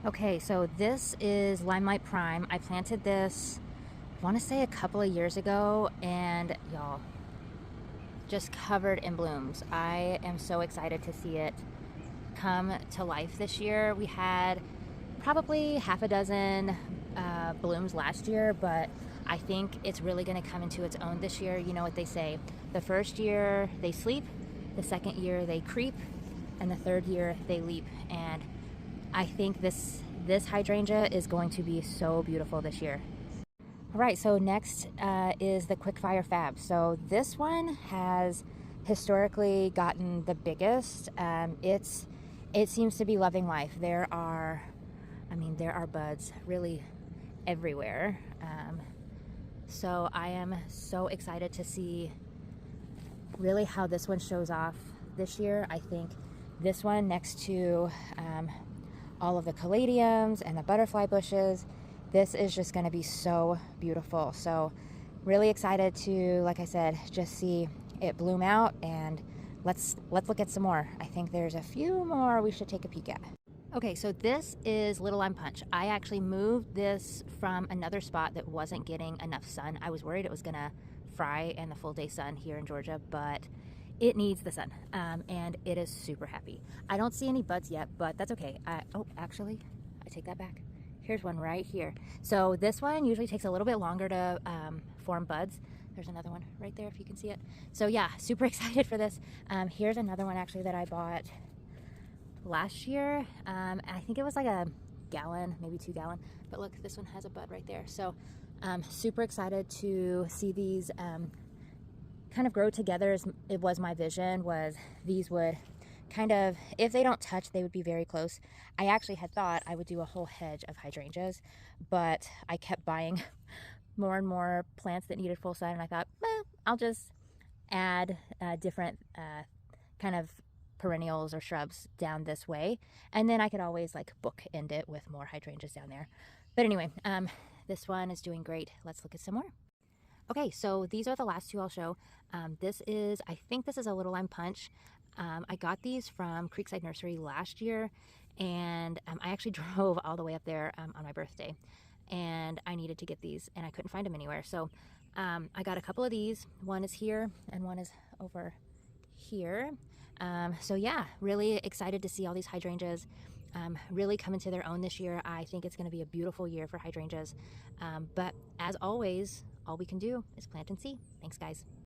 Okay, so this is Limelight Prime. I planted this, I want to say a couple of years ago, and y'all, just covered in blooms. I am so excited to see it come to life this year. We had probably half a dozen blooms last year, but I think it's really going to come into its own this year. You know what they say, the first year they sleep, the second year they creep, and the third year they leap. And I think this hydrangea is going to be so beautiful this year. All right, so next is the Quickfire Fab. So this one has historically gotten the biggest. It seems to be loving life. There are buds really everywhere. So I am so excited to see really how this one shows off this year. I think this one next to all of the caladiums and the butterfly bushes, this is just going to be so beautiful. So really excited to, like I said, just see it bloom out, and let's look at some more. I think there's a few more we should take a peek at. Okay, so this is Little Lime Punch. I actually moved this from another spot that wasn't getting enough sun. I was worried it was gonna fry in the full day sun here in Georgia, but it needs the sun, and it is super happy. I don't see any buds yet, but that's okay. Oh, actually, I take that back. Here's one right here. So this one usually takes a little bit longer to form buds. There's another one right there if you can see it. So yeah, super excited for this. Here's another one actually that I bought last year. I think it was like a gallon, maybe 2 gallon, but look, this one has a bud right there. So super excited to see these kind of grow together. As it was my vision, was these would kind of, if they don't touch, they would be very close. I actually had thought I would do a whole hedge of hydrangeas, but I kept buying more and more plants that needed full sun, and I thought, well, I'll just add different kind of perennials or shrubs down this way, and then I could always like bookend it with more hydrangeas down there. But anyway, this one is doing great. Let's look at some more. Okay, so these are the last two I'll show. I think this is a Little Lime Punch. I got these from Creekside Nursery last year, and I actually drove all the way up there on my birthday, and I needed to get these, and I couldn't find them anywhere. So I got a couple of these. One is here, and one is over here. So yeah, really excited to see all these hydrangeas really come into their own this year. I think it's going to be a beautiful year for hydrangeas. But as always, all we can do is plant and see. Thanks, guys.